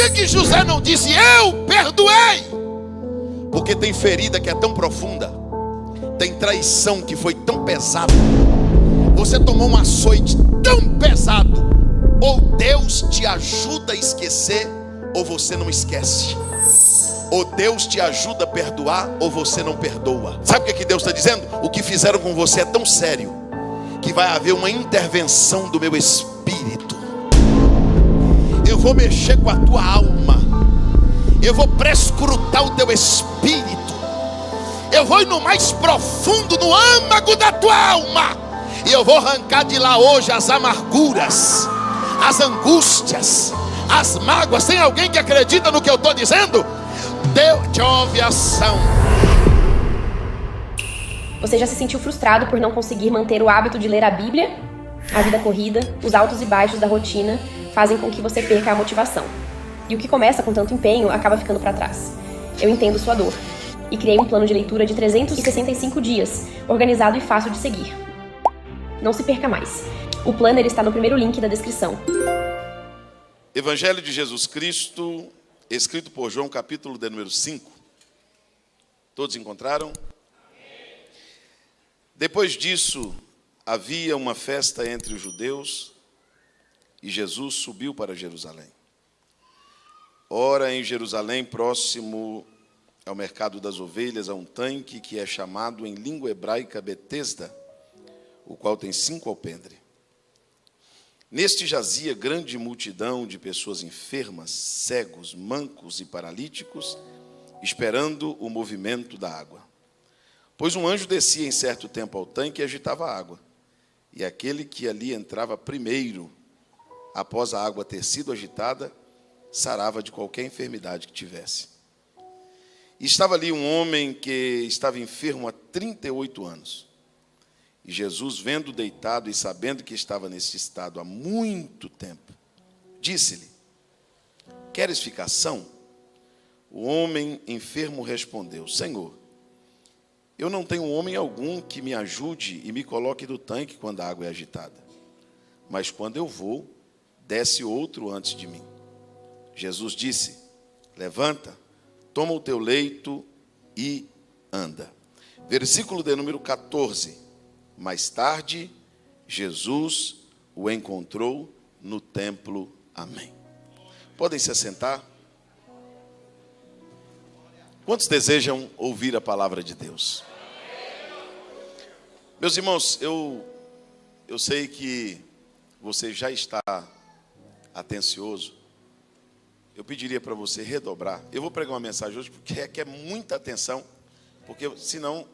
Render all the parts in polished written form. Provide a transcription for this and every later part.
que José não disse, eu perdoei? Porque tem ferida que é tão profunda, tem traição que foi tão pesada, você tomou um açoite tão pesado. Ou Deus te ajuda a esquecer, ou você não esquece. Ou Deus te ajuda a perdoar, ou você não perdoa. Sabe o que Deus está dizendo? O que fizeram com você é tão sério, que vai haver uma intervenção do meu espírito. Eu vou mexer com a tua alma. Eu vou prescrutar o teu espírito. Eu vou ir no mais profundo, no âmago da tua alma. E eu vou arrancar de lá hoje as amarguras, as angústias, as mágoas. Tem alguém que acredita no que eu estou dizendo? Deus te ouve a ação. Você já se sentiu frustrado por não conseguir manter o hábito de ler a Bíblia? A vida corrida, os altos e baixos da rotina fazem com que você perca a motivação. E o que começa com tanto empenho acaba ficando para trás. Eu entendo sua dor. E criei um plano de leitura de 365 dias, organizado e fácil de seguir. Não se perca mais. O planner está no primeiro link da descrição. Evangelho de Jesus Cristo, escrito por João, capítulo de número 5. Todos encontraram? Depois disso, havia uma festa entre os judeus e Jesus subiu para Jerusalém. Ora, em Jerusalém, próximo ao mercado das ovelhas, há um tanque que é chamado em língua hebraica Betesda, o qual tem 5 alpendres. Neste jazia grande multidão de pessoas enfermas, cegos, mancos e paralíticos, esperando o movimento da água. Pois um anjo descia em certo tempo ao tanque e agitava a água. E aquele que ali entrava primeiro, após a água ter sido agitada, sarava de qualquer enfermidade que tivesse. E estava ali um homem que estava enfermo há 38 anos. E Jesus, vendo deitado e sabendo que estava nesse estado há muito tempo, disse-lhe: queres ficar são? O homem enfermo respondeu: Senhor, eu não tenho homem algum que me ajude e me coloque do tanque quando a água é agitada. Mas quando eu vou, desce outro antes de mim. Jesus disse: levanta, toma o teu leito e anda. Versículo de número 14. Mais tarde, Jesus o encontrou no templo. Amém. Podem se assentar? Quantos desejam ouvir a palavra de Deus? Meus irmãos, eu sei que você já está atencioso. Eu pediria para você redobrar. Eu vou pregar uma mensagem hoje porque requer muita atenção, porque senão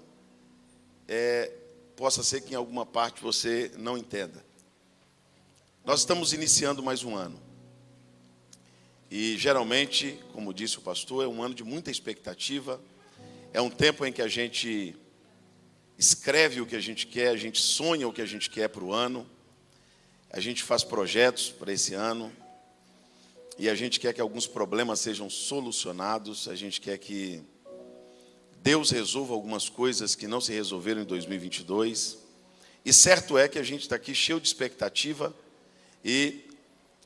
possa ser que em alguma parte você não entenda. Nós estamos iniciando mais um ano. E geralmente, como disse o pastor, é um ano de muita expectativa. É um tempo em que a gente escreve o que a gente quer, a gente sonha o que a gente quer para o ano. A gente faz projetos para esse ano. E a gente quer que alguns problemas sejam solucionados. A gente quer que Deus resolva algumas coisas que não se resolveram em 2022. E certo é que a gente está aqui cheio de expectativa. E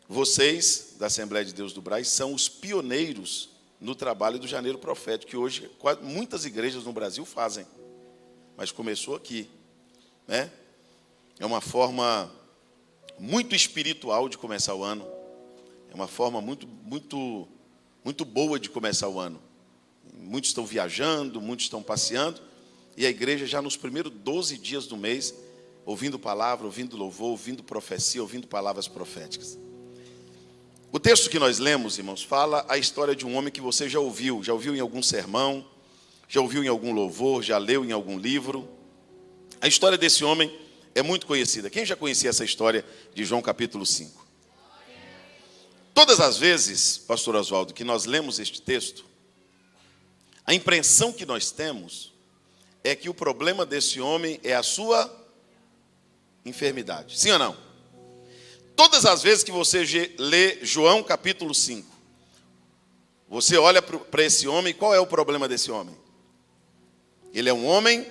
vocês, da Assembleia de Deus do Brás, são os pioneiros no trabalho do Janeiro Profético, que hoje muitas igrejas no Brasil fazem. Mas começou aqui, né? É uma forma muito espiritual de começar o ano. É uma forma muito boa de começar o ano. Muitos estão viajando, muitos estão passeando, e a igreja já nos primeiros 12 dias do mês, ouvindo palavra, ouvindo louvor, ouvindo profecia, ouvindo palavras proféticas. O texto que nós lemos, irmãos, fala a história de um homem que você já ouviu em algum sermão, já ouviu em algum louvor, já leu em algum livro. A história desse homem é muito conhecida. Quem já conhecia essa história de João capítulo 5? Todas as vezes, pastor Oswaldo, que nós lemos este texto, a impressão que nós temos é que o problema desse homem é a sua enfermidade. Sim ou não? Todas as vezes que você lê João capítulo 5, você olha para esse homem, e qual é o problema desse homem? Ele é um homem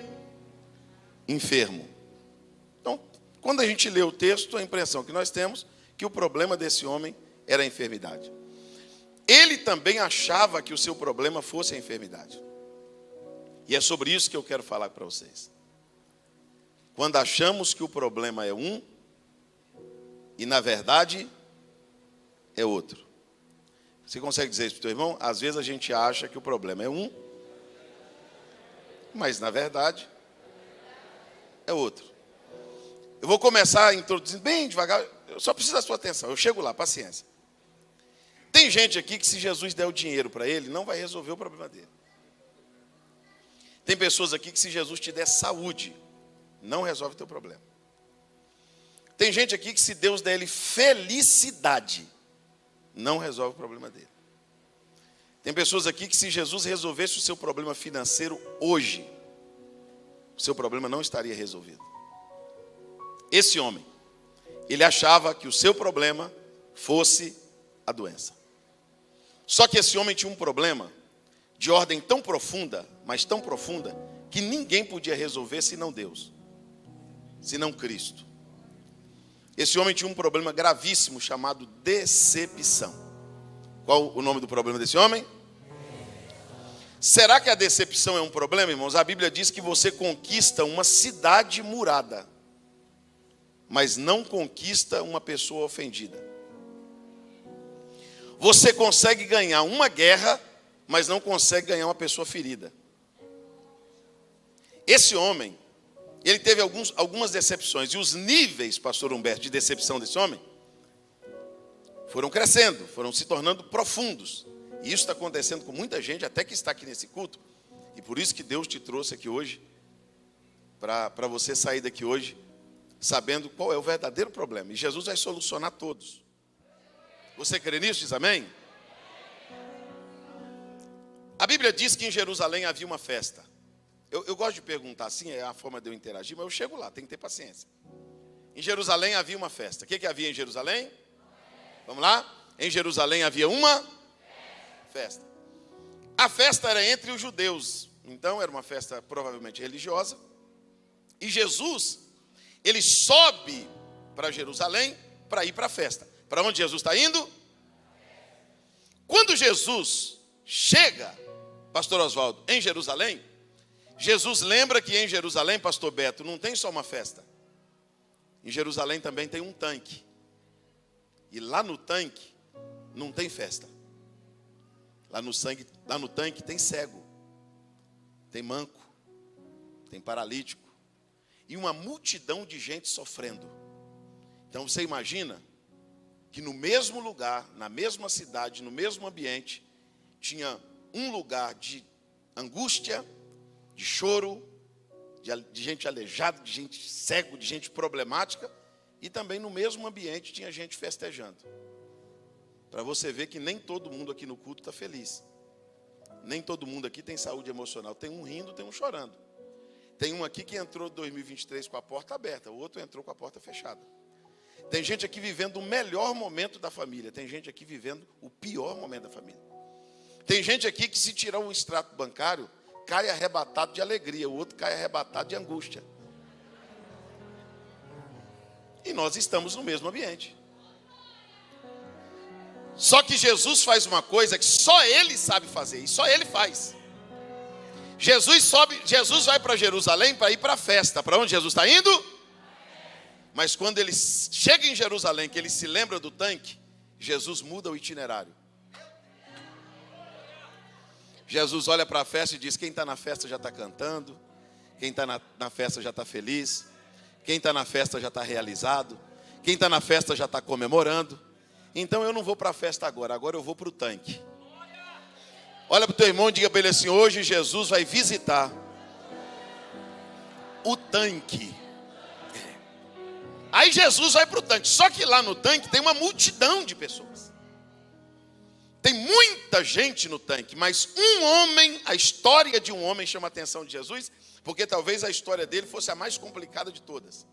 enfermo. Então, quando a gente lê o texto, a impressão que nós temos é que o problema desse homem era a enfermidade. ele também achava que o seu problema fosse a enfermidade. E é sobre isso que eu quero falar para vocês. Quando achamos que o problema é um, e na verdade é outro. Você consegue dizer isso para o teu irmão? Às vezes a gente acha que o problema é um, mas na verdade é outro. Eu vou começar introduzindo bem devagar, eu só preciso da sua atenção, eu chego lá, paciência. Tem gente aqui que se Jesus der o dinheiro para ele, não vai resolver o problema dele. Tem pessoas aqui que se Jesus te der saúde, não resolve o teu problema. Tem gente aqui que se Deus der ele felicidade, não resolve o problema dele. Tem pessoas aqui que se Jesus resolvesse o seu problema financeiro hoje, o seu problema não estaria resolvido. Esse homem, ele achava que o seu problema fosse a doença. Só que esse homem tinha um problema de ordem tão profunda, mas tão profunda, que ninguém podia resolver senão Deus, senão Cristo. Esse homem tinha um problema gravíssimo chamado decepção. Qual o nome do problema desse homem? Será que a decepção é um problema, irmãos? A Bíblia diz que você conquista uma cidade murada, mas não conquista uma pessoa ofendida. Você consegue ganhar uma guerra, mas não consegue ganhar uma pessoa ferida. Esse homem, ele teve algumas decepções. E os níveis, pastor Humberto, de decepção desse homem foram crescendo, foram se tornando profundos. E isso está acontecendo com muita gente, até que está aqui nesse culto. E por isso que Deus te trouxe aqui hoje, para você sair daqui hoje, sabendo qual é o verdadeiro problema. E Jesus vai solucionar todos. Você crê nisso? Diz amém? A Bíblia diz que em Jerusalém havia uma festa. Eu gosto de perguntar assim, é a forma de eu interagir, mas eu chego lá, tem que ter paciência. Em Jerusalém havia uma festa. O que havia em Jerusalém? Vamos lá? Em Jerusalém havia uma festa. A festa era entre os judeus. Então era uma festa provavelmente religiosa. E Jesus, ele sobe para Jerusalém para ir para a festa. Para onde Jesus está indo? Quando Jesus chega, pastor Oswaldo, em Jerusalém, Jesus lembra que em Jerusalém, pastor Beto, não tem só uma festa. Em Jerusalém também tem um tanque. E lá no tanque não tem festa. Lá no tanque tem cego, tem manco, tem paralítico e uma multidão de gente sofrendo. Então você imagina que no mesmo lugar, na mesma cidade, no mesmo ambiente, tinha um lugar de angústia, de choro, de gente aleijada, de gente cego, de gente problemática, e também no mesmo ambiente tinha gente festejando. Para você ver que nem todo mundo aqui no culto está feliz. Nem todo mundo aqui tem saúde emocional. Tem um rindo, tem um chorando. Tem um aqui que entrou em 2023 com a porta aberta, o outro entrou com a porta fechada. Tem gente aqui vivendo o melhor momento da família. Tem gente aqui vivendo o pior momento da família. Tem gente aqui que se tirar um extrato bancário, cai arrebatado de alegria. O outro cai arrebatado de angústia. E nós estamos no mesmo ambiente. Só que Jesus faz uma coisa que só Ele sabe fazer. E só Ele faz. Jesus vai para Jerusalém para ir para a festa. Para onde Jesus está indo? Mas quando ele chega em Jerusalém, que ele se lembra do tanque, Jesus muda o itinerário. Jesus olha para a festa e diz: quem está na festa já está cantando, quem está na festa já está feliz, quem está na festa já está realizado, quem está na festa já está comemorando. Então eu não vou para a festa agora eu vou para o tanque. Olha para o teu irmão e diga para ele assim: hoje Jesus vai visitar o tanque. Aí Jesus vai para o tanque. Só que lá no tanque tem uma multidão de pessoas. Tem muita gente no tanque. Mas um homem, a história de um homem chama a atenção de Jesus, porque talvez a história dele fosse a mais complicada de todas.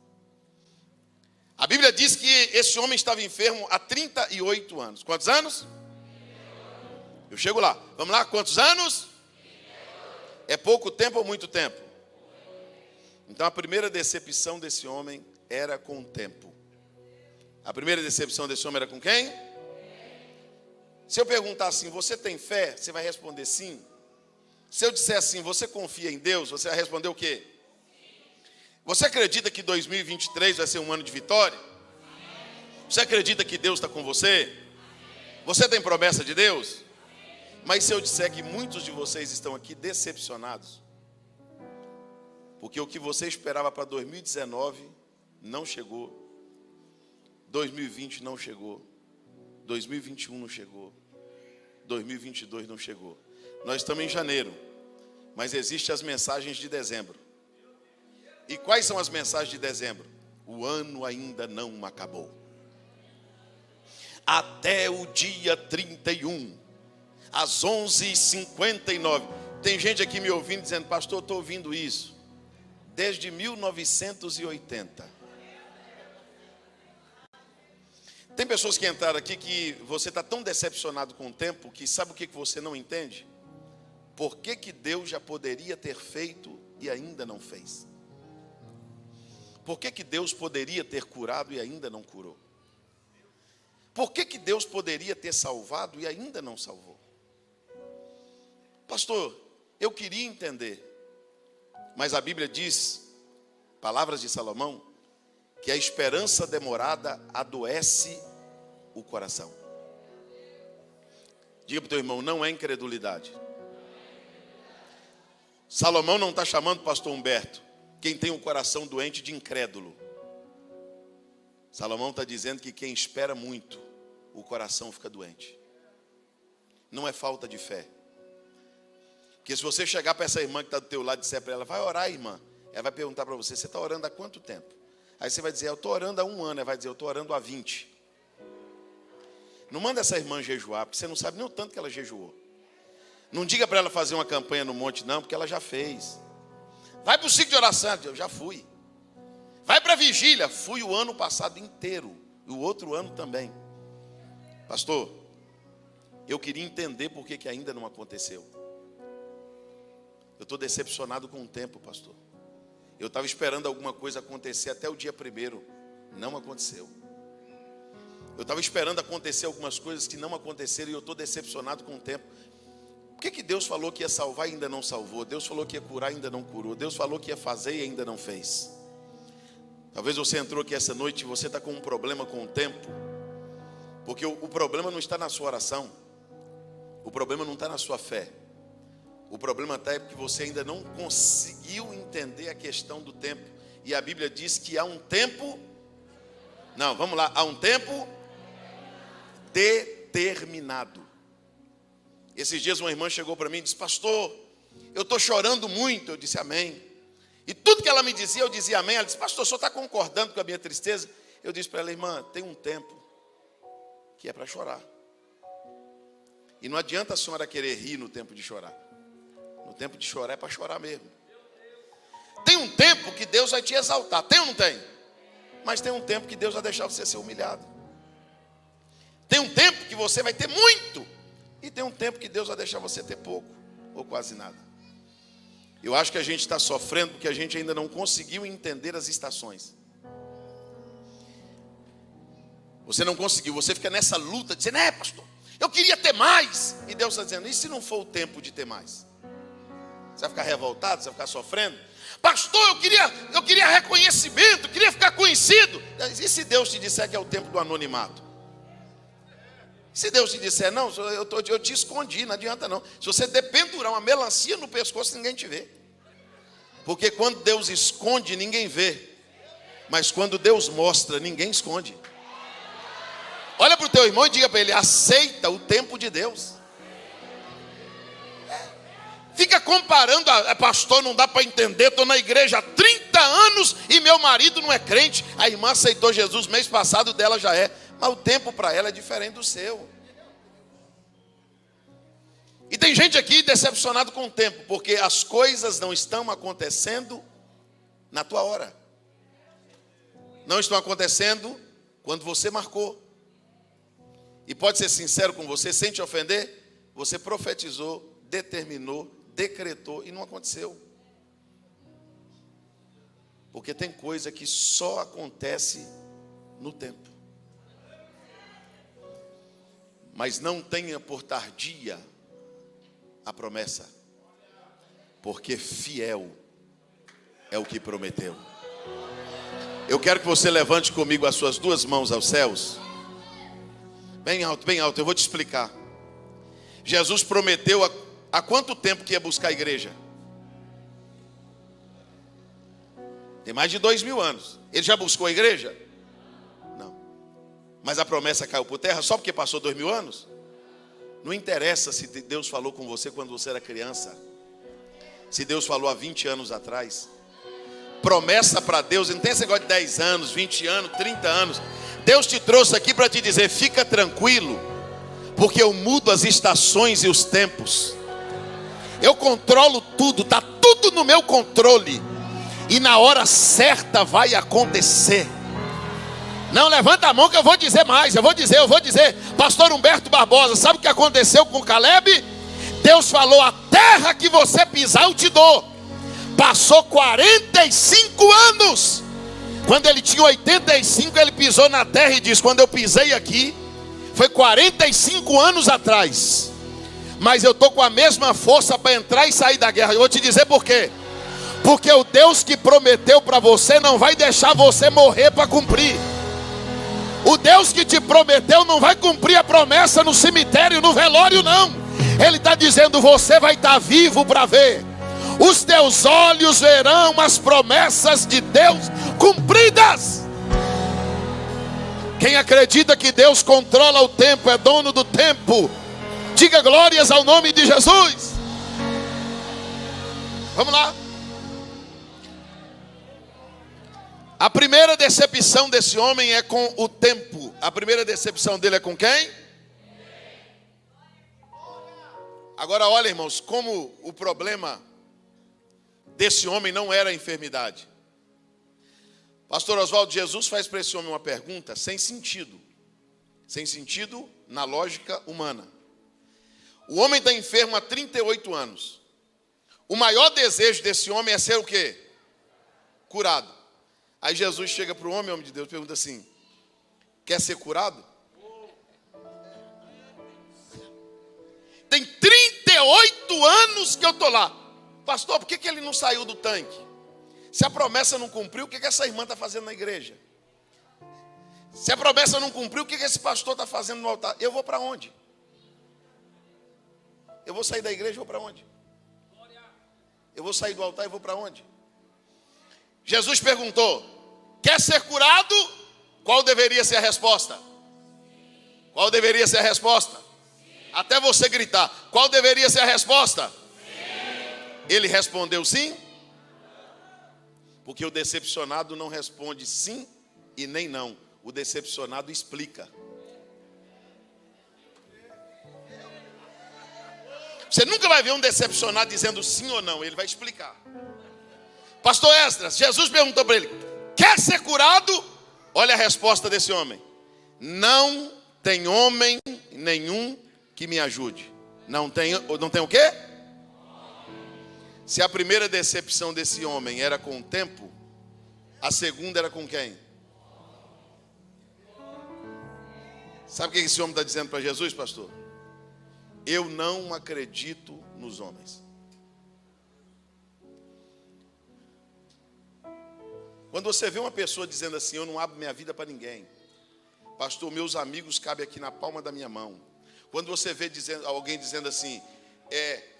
A Bíblia diz que esse homem estava enfermo há 38 anos. Quantos anos? Eu chego lá. Vamos lá, quantos anos? É pouco tempo ou muito tempo? Então a primeira decepção desse homem era com o tempo. A primeira decepção desse homem era com quem? Se eu perguntar assim, você tem fé? Você vai responder sim. Se eu disser assim, você confia em Deus? Você vai responder o quê? Você acredita que 2023 vai ser um ano de vitória? Você acredita que Deus está com você? Você tem promessa de Deus? Mas se eu disser que muitos de vocês estão aqui decepcionados, porque o que você esperava para 2019 não chegou, 2020 não chegou, 2021 não chegou, 2022 não chegou. Nós estamos em janeiro, mas existem as mensagens de dezembro. E quais são as mensagens de dezembro? O ano ainda não acabou. Até o dia 31, às 11h59. Tem gente aqui me ouvindo dizendo, pastor, eu estou ouvindo isso desde 1980. Tem pessoas que entraram aqui que você está tão decepcionado com o tempo que sabe o que você não entende? Por que Deus já poderia ter feito e ainda não fez? Por que Deus poderia ter curado e ainda não curou? Por que Deus poderia ter salvado e ainda não salvou? Pastor, eu queria entender, mas a Bíblia diz, palavras de Salomão, que a esperança demorada adoece o coração. Diga para o teu irmão, não é incredulidade. Salomão não está chamando o pastor Humberto, quem tem o coração doente, de incrédulo. Salomão está dizendo que quem espera muito, o coração fica doente. Não é falta de fé. Porque se você chegar para essa irmã que está do teu lado e disser para ela, vai orar, irmã, ela vai perguntar para você, você está orando há quanto tempo? Aí você vai dizer, eu estou orando há 1 ano. Ela vai dizer, eu estou orando há 20. Não manda essa irmã jejuar, porque você não sabe nem o tanto que ela jejuou. Não diga para ela fazer uma campanha no monte, não, porque ela já fez. Vai para o ciclo de oração, eu já fui. Vai para a vigília, fui o ano passado inteiro, e o outro ano também. Pastor, eu queria entender por que ainda não aconteceu. Eu estou decepcionado com o tempo, pastor. Eu estava esperando alguma coisa acontecer até o dia 1º, não aconteceu. Eu estava esperando acontecer algumas coisas que não aconteceram e eu estou decepcionado com o tempo. Por que Deus falou que ia salvar e ainda não salvou? Deus falou que ia curar e ainda não curou. Deus falou que ia fazer e ainda não fez. Talvez você entrou aqui essa noite e você está com um problema com o tempo. Porque o problema não está na sua oração. O problema não está na sua fé. O problema está é porque você ainda não conseguiu entender a questão do tempo. E a Bíblia diz que há um tempo... Não, vamos lá. Há um tempo determinado. Esses dias uma irmã chegou para mim e disse, pastor, eu estou chorando muito. Eu disse amém. E tudo que ela me dizia, eu dizia amém. Ela disse, pastor, o senhor está concordando com a minha tristeza? Eu disse para ela, irmã, tem um tempo que é para chorar. E não adianta a senhora querer rir no tempo de chorar. No tempo de chorar é para chorar mesmo. Tem um tempo que Deus vai te exaltar. Tem ou não tem? Mas tem um tempo que Deus vai deixar você ser humilhado. Tem um tempo que você vai ter muito. E tem um tempo que Deus vai deixar você ter pouco. Ou quase nada. Eu acho que a gente está sofrendo porque a gente ainda não conseguiu entender as estações. Você não conseguiu. Você fica nessa luta dizendo, pastor, eu queria ter mais. E Deus está dizendo, e se não for o tempo de ter mais? Você vai ficar revoltado? Você vai ficar sofrendo? Pastor, eu queria reconhecimento, eu queria ficar conhecido. E se Deus te disser que é o tempo do anonimato? Se Deus te disser, não, eu te escondi, não adianta não. Se você dependurar uma melancia no pescoço, ninguém te vê. Porque quando Deus esconde, ninguém vê. Mas quando Deus mostra, ninguém esconde. Olha para o teu irmão e diga para ele, aceita o tempo de Deus. Fica comparando, pastor, não dá para entender, estou na igreja há 30 anos e meu marido não é crente. A irmã aceitou Jesus mês passado, dela já é. Mas o tempo para ela é diferente do seu. E tem gente aqui decepcionado com o tempo, porque as coisas não estão acontecendo na tua hora. Não estão acontecendo quando você marcou. E pode ser sincero com você, sem te ofender, você profetizou, determinou, decretou e não aconteceu. Porque tem coisa que só acontece no tempo. mas não tenha por tardia a promessa, porque fiel é o que prometeu. Eu quero que você levante comigo as suas duas mãos aos céus. Bem alto, eu vou te explicar. Jesus prometeu há quanto tempo que ia buscar a igreja? Tem mais de 2000 anos. Ele já buscou a igreja? Não. Mas a promessa caiu por terra só porque passou 2000 anos? Não interessa se Deus falou com você quando você era criança. Se Deus falou há 20 anos atrás. Promessa para Deus, não tem esse negócio de 10 anos, 20 anos, 30 anos. Deus te trouxe aqui para te dizer, fica tranquilo, porque eu mudo as estações e os tempos. Eu controlo tudo, está tudo no meu controle. E na hora certa vai acontecer. Não, levanta a mão que eu vou dizer mais. Eu vou dizer. Pastor Humberto Barbosa, sabe o que aconteceu com Caleb? Deus falou, a terra que você pisar eu te dou. Passou 45 anos. Quando ele tinha 85, ele pisou na terra e disse, quando eu pisei aqui, foi 45 anos atrás. Mas eu estou com a mesma força para entrar e sair da guerra. Eu vou te dizer por quê. Porque o Deus que prometeu para você não vai deixar você morrer para cumprir. O Deus que te prometeu não vai cumprir a promessa no cemitério, no velório não. Ele está dizendo, você vai estar vivo para ver. Os teus olhos verão as promessas de Deus cumpridas. Quem acredita que Deus controla o tempo, é dono do tempo, diga glórias ao nome de Jesus. Vamos lá. A primeira decepção desse homem é com o tempo. A primeira decepção dele é com quem? Agora olha, irmãos, como o problema desse homem não era a enfermidade. Pastor Oswaldo, Jesus faz para esse homem uma pergunta sem sentido. Sem sentido na lógica humana. O homem está enfermo há 38 anos. O maior desejo desse homem é ser o quê? Curado. Aí Jesus chega para o homem de Deus, e pergunta assim, quer ser curado? Tem 38 anos que eu estou lá. Pastor, por que ele não saiu do tanque? Se a promessa não cumpriu, o que essa irmã está fazendo na igreja? Se a promessa não cumpriu, o que esse pastor está fazendo no altar? Eu vou para onde? Eu vou sair da igreja, eu vou para onde? Eu vou sair do altar e vou para onde? Jesus perguntou, quer ser curado? Qual deveria ser a resposta? Qual deveria ser a resposta? Até você gritar, qual deveria ser a resposta? Sim. Ele respondeu sim? Porque o decepcionado não responde sim e nem não. O decepcionado explica. Você nunca vai ver um decepcionado dizendo sim ou não, ele vai explicar. Pastor Esdras, Jesus perguntou para ele, quer ser curado? Olha a resposta desse homem. Não tem homem nenhum que me ajude. Não tem o quê? Se a primeira decepção desse homem era com o tempo, a segunda era com quem? Sabe o que esse homem está dizendo para Jesus, pastor? Eu não acredito nos homens. Quando você vê uma pessoa dizendo assim, eu não abro minha vida para ninguém. Pastor, meus amigos cabem aqui na palma da minha mão. Quando você vê alguém dizendo assim,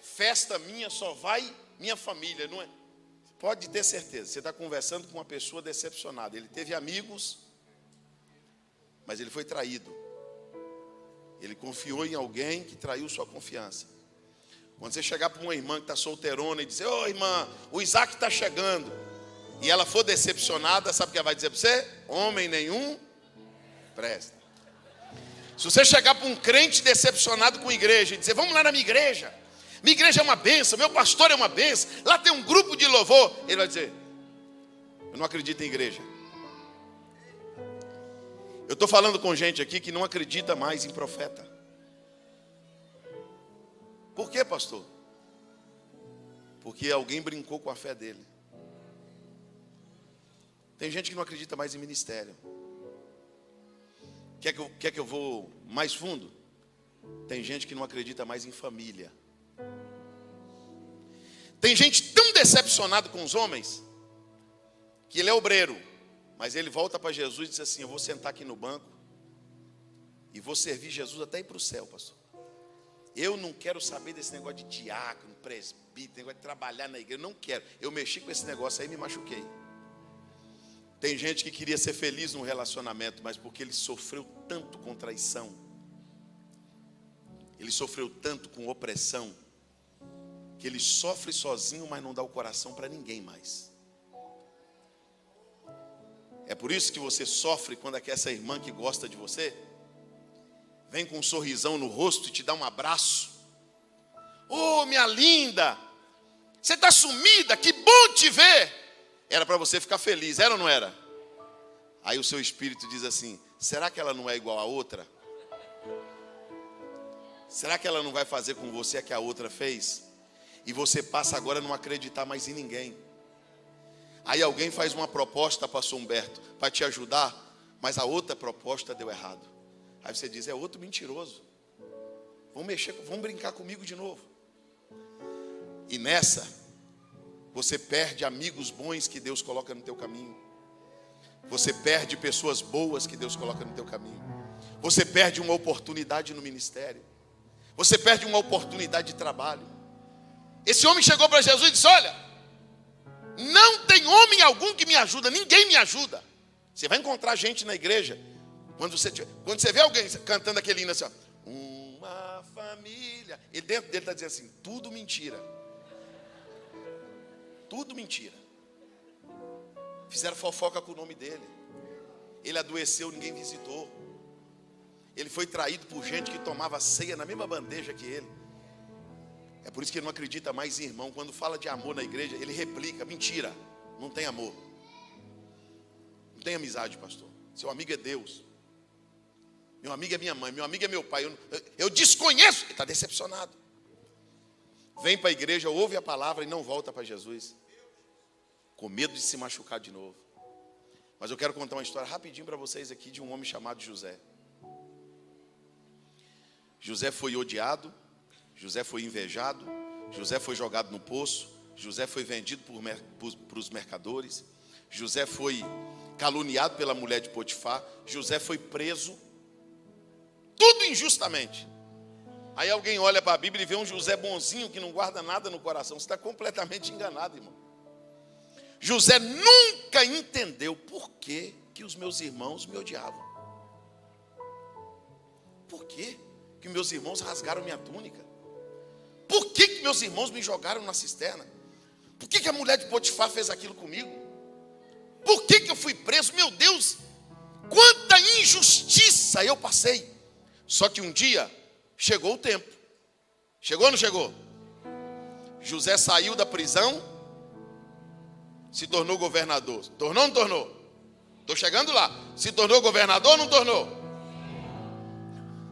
festa minha só vai minha família, não é? Pode ter certeza, você está conversando com uma pessoa decepcionada. Ele teve amigos, mas ele foi traído. Ele confiou em alguém que traiu sua confiança. Quando você chegar para uma irmã que está solteirona e dizer, ô irmã, o Isaac está chegando, e ela for decepcionada, sabe o que ela vai dizer para você? Homem nenhum presta. Se você chegar para um crente decepcionado com a igreja e dizer, vamos lá na minha igreja é uma bênção, meu pastor é uma bênção, lá tem um grupo de louvor, ele vai dizer, eu não acredito em igreja. Eu estou falando com gente aqui que não acredita mais em profeta. Por quê, pastor? Porque alguém brincou com a fé dele. Tem gente que não acredita mais em ministério. Quer que eu vou mais fundo? Tem gente que não acredita mais em família. Tem gente tão decepcionado com os homens, que ele é obreiro, mas ele volta para Jesus e diz assim: eu vou sentar aqui no banco e vou servir Jesus até ir para o céu, pastor. Eu não quero saber desse negócio de diácono, presbítero, negócio de trabalhar na igreja, eu não quero. Eu mexi com esse negócio aí e me machuquei. Tem gente que queria ser feliz num relacionamento, mas porque ele sofreu tanto com traição, ele sofreu tanto com opressão, que ele sofre sozinho, mas não dá o coração para ninguém mais. É por isso que você sofre quando essa irmã que gosta de você vem com um sorrisão no rosto e te dá um abraço. Oh, minha linda, você está sumida, que bom te ver. Era para você ficar feliz, era ou não era? Aí o seu espírito diz assim: será que ela não é igual a outra? Será que ela não vai fazer com você a que a outra fez? E você passa agora a não acreditar mais em ninguém. Aí alguém faz uma proposta, pastor Humberto, para te ajudar, mas a outra proposta deu errado. Aí você diz: é outro mentiroso. Vão brincar comigo de novo. E nessa, você perde amigos bons que Deus coloca no teu caminho. Você perde pessoas boas que Deus coloca no teu caminho. Você perde uma oportunidade no ministério. Você perde uma oportunidade de trabalho. Esse homem chegou para Jesus e disse: olha, não tem homem algum que me ajuda, ninguém me ajuda. Você vai encontrar gente na igreja, quando você vê alguém cantando aquele hino assim, ó, uma família, e dentro dele está dizendo assim: tudo mentira. Tudo mentira. Fizeram fofoca com o nome dele. Ele adoeceu, ninguém visitou. Ele foi traído por gente que tomava ceia na mesma bandeja que ele. É por isso que ele não acredita mais em irmão. Quando fala de amor na igreja, ele replica: mentira, não tem amor. Não tem amizade, pastor. Seu amigo é Deus. Meu amigo é minha mãe, meu amigo é meu pai. Eu desconheço. Ele está decepcionado. Vem para a igreja, ouve a palavra e não volta para Jesus, com medo de se machucar de novo. Mas eu quero contar uma história rapidinho para vocês aqui de um homem chamado José. José foi odiado, José foi invejado, José foi jogado no poço, José foi vendido para os mercadores, José foi caluniado pela mulher de Potifar, José foi preso, tudo injustamente. Aí alguém olha para a Bíblia e vê um José bonzinho que não guarda nada no coração. Você está completamente enganado, irmão. José nunca entendeu por que os meus irmãos me odiavam. Por que meus irmãos rasgaram minha túnica? Por que meus irmãos me jogaram na cisterna? Por que a mulher de Potifar fez aquilo comigo? Por que eu fui preso? Meu Deus, quanta injustiça eu passei. Só que um dia chegou o tempo. Chegou ou não chegou? José saiu da prisão, se tornou governador. Tornou ou não tornou? Estou chegando lá. Se tornou governador ou não tornou?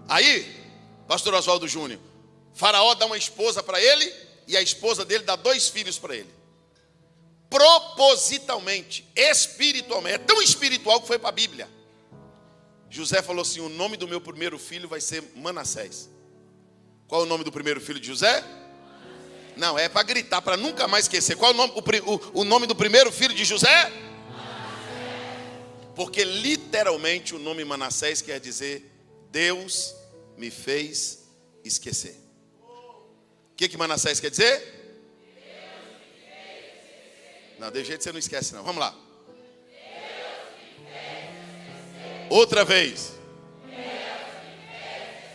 Aí, pastor Oswaldo Júnior, Faraó dá uma esposa para ele e a esposa dele dá 2 filhos para ele. Propositalmente, espiritualmente. É tão espiritual que foi para a Bíblia. José falou assim: o nome do meu primeiro filho vai ser Manassés. Qual é o nome do primeiro filho de José? Não, é para gritar, para nunca mais esquecer. Qual é o nome do primeiro filho de José? Porque literalmente o nome Manassés quer dizer: Deus me fez esquecer. O que Manassés quer dizer? Deus me fez esquecer. Não, de jeito você não esquece não. Vamos lá. Deus me fez esquecer. Outra vez. Deus me fez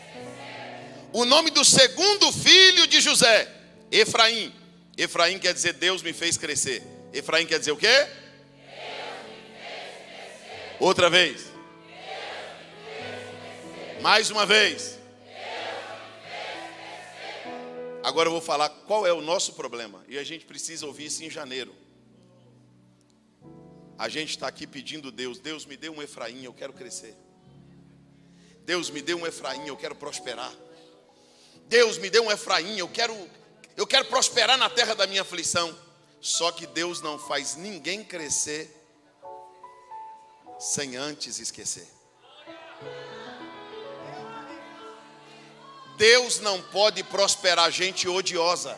esquecer. O nome do segundo filho de José, Efraim. Efraim quer dizer Deus me fez crescer. Efraim quer dizer o quê? Deus me fez crescer. Outra vez. Deus me fez crescer. Mais uma vez. Agora eu vou falar qual é o nosso problema. E a gente precisa ouvir isso em janeiro. A gente está aqui pedindo Deus: Deus me dê um Efraim, eu quero crescer. Deus me dê um Efraim, eu quero prosperar. Deus me dê um Efraim, eu quero prosperar na terra da minha aflição. Só que Deus não faz ninguém crescer sem antes esquecer. Deus não pode prosperar gente odiosa.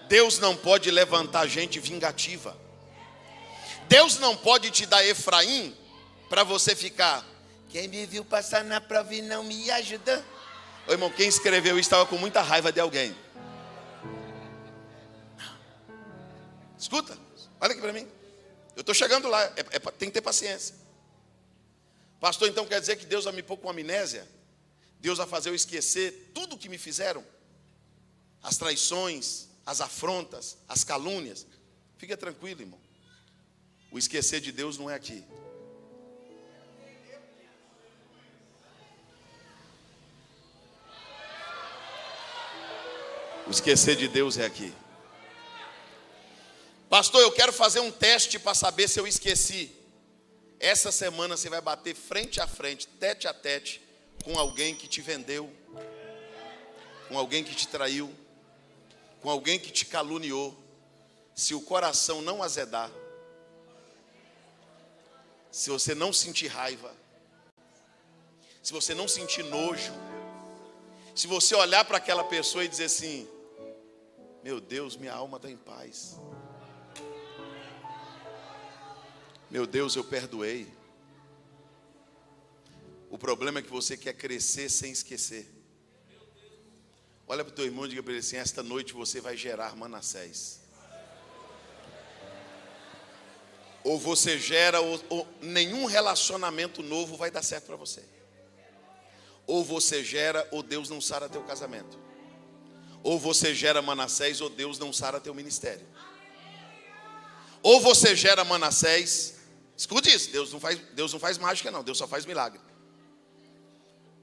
Deus não pode levantar gente vingativa. Deus não pode te dar Efraim para você ficar: quem me viu passar na prova e não me ajuda. Ô irmão, quem escreveu isso estava com muita raiva de alguém. Escuta, olha aqui para mim. Eu estou chegando lá, tem que ter paciência. Pastor, então quer dizer que Deus vai me pôr com amnésia? Deus vai fazer eu esquecer tudo o que me fizeram? As traições, as afrontas, as calúnias? Fica tranquilo, irmão. O esquecer de Deus não é aqui. O esquecer de Deus é aqui. Pastor, eu quero fazer um teste para saber se eu esqueci. Essa semana você vai bater frente a frente, tete a tete, com alguém que te vendeu, com alguém que te traiu, com alguém que te caluniou. Se o coração não azedar, se você não sentir raiva, se você não sentir nojo, se você olhar para aquela pessoa e dizer assim: meu Deus, minha alma está em paz. Meu Deus, eu perdoei. O problema é que você quer crescer sem esquecer. Olha para o teu irmão e diga para ele assim: esta noite você vai gerar Manassés. Ou você gera, ou nenhum relacionamento novo vai dar certo para você. Ou você gera, ou Deus não sara teu casamento. Ou você gera Manassés, ou Deus não sara teu ministério. Ou você gera Manassés. Escute isso, Deus não faz mágica não, Deus só faz milagre.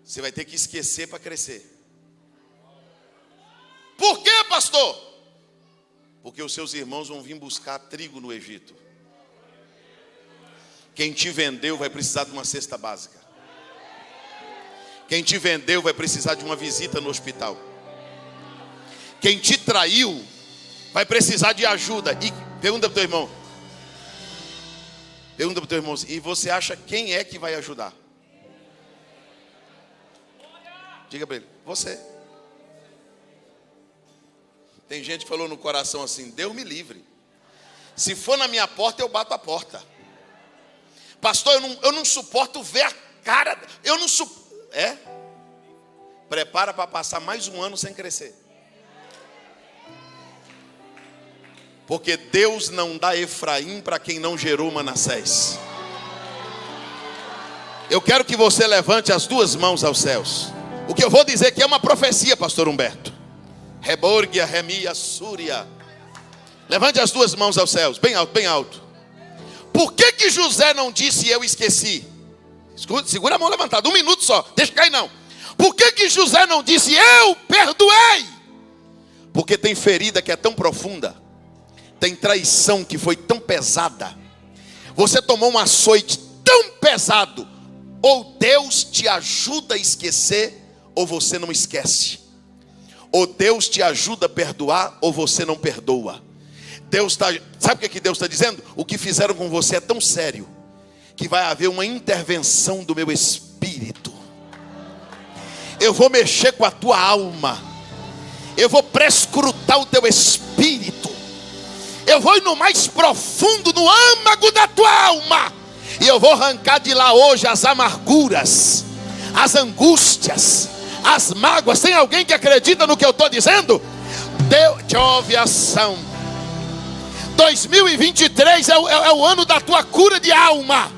Você vai ter que esquecer para crescer. Por quê, pastor? Porque os seus irmãos vão vir buscar trigo no Egito. Quem te vendeu vai precisar de uma cesta básica. Quem te vendeu vai precisar de uma visita no hospital. Quem te traiu vai precisar de ajuda. E pergunta para o teu irmão. Pergunta para o teu irmão: e você acha quem é que vai ajudar? Diga para ele: você. Tem gente que falou no coração assim: Deus me livre. Se for na minha porta, eu bato a porta. Pastor, eu não suporto ver a cara. Eu não suporto. Prepara para passar mais um ano sem crescer. Porque Deus não dá Efraim para quem não gerou Manassés. Eu quero que você levante as duas mãos aos céus. O que eu vou dizer aqui é uma profecia, pastor Humberto. Reborgia, remia, súria. Levante as duas mãos aos céus, bem alto, bem alto. Por que José não disse eu esqueci? Escuta, segura a mão levantada, 1 minuto só, deixa cair não. Por que José não disse eu perdoei? Porque tem ferida que é tão profunda. Tem traição que foi tão pesada. Você tomou um açoite tão pesado. Ou Deus te ajuda a esquecer, ou você não esquece. Ou Deus te ajuda a perdoar, ou você não perdoa. Sabe o que Deus está dizendo? O que fizeram com você é tão sério, que vai haver uma intervenção do meu espírito. Eu vou mexer com a tua alma. Eu vou prescrutar o teu espírito. Eu vou ir no mais profundo, no âmago da tua alma. E eu vou arrancar de lá hoje as amarguras, as angústias, as mágoas. Tem alguém que acredita no que eu estou dizendo? Te ouve ação. 2023 é o ano da tua cura de alma.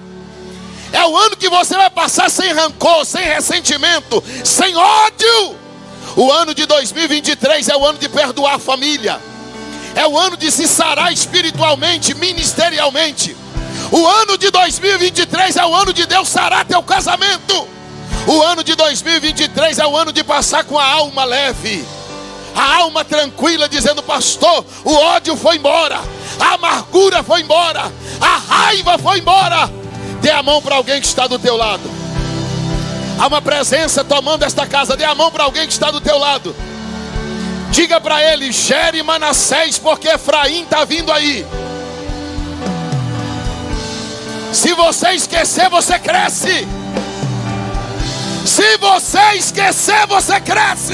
É o ano que você vai passar sem rancor, sem ressentimento, sem ódio. O ano de 2023 é o ano de perdoar a família. É o ano de se sarar espiritualmente, ministerialmente. O ano de 2023 é o ano de Deus sarar teu casamento. O ano de 2023 é o ano de passar com a alma leve, a alma tranquila, dizendo: pastor, o ódio foi embora, a amargura foi embora, a raiva foi embora. Dê a mão para alguém que está do teu lado. Há uma presença tomando esta casa. Dê a mão para alguém que está do teu lado. Diga para ele: gere Manassés, porque Efraim está vindo aí. Se você esquecer, você cresce. Se você esquecer, você cresce.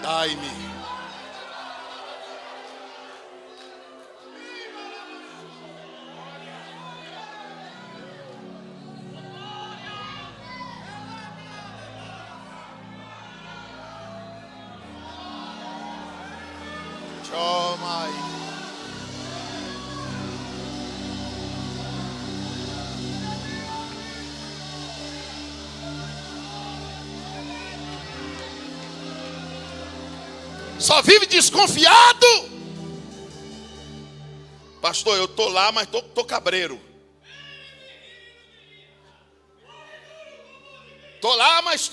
Dai-me. Chomai. Só vive desconfiado. Pastor, eu tô lá, mas tô cabreiro. Tô lá, mas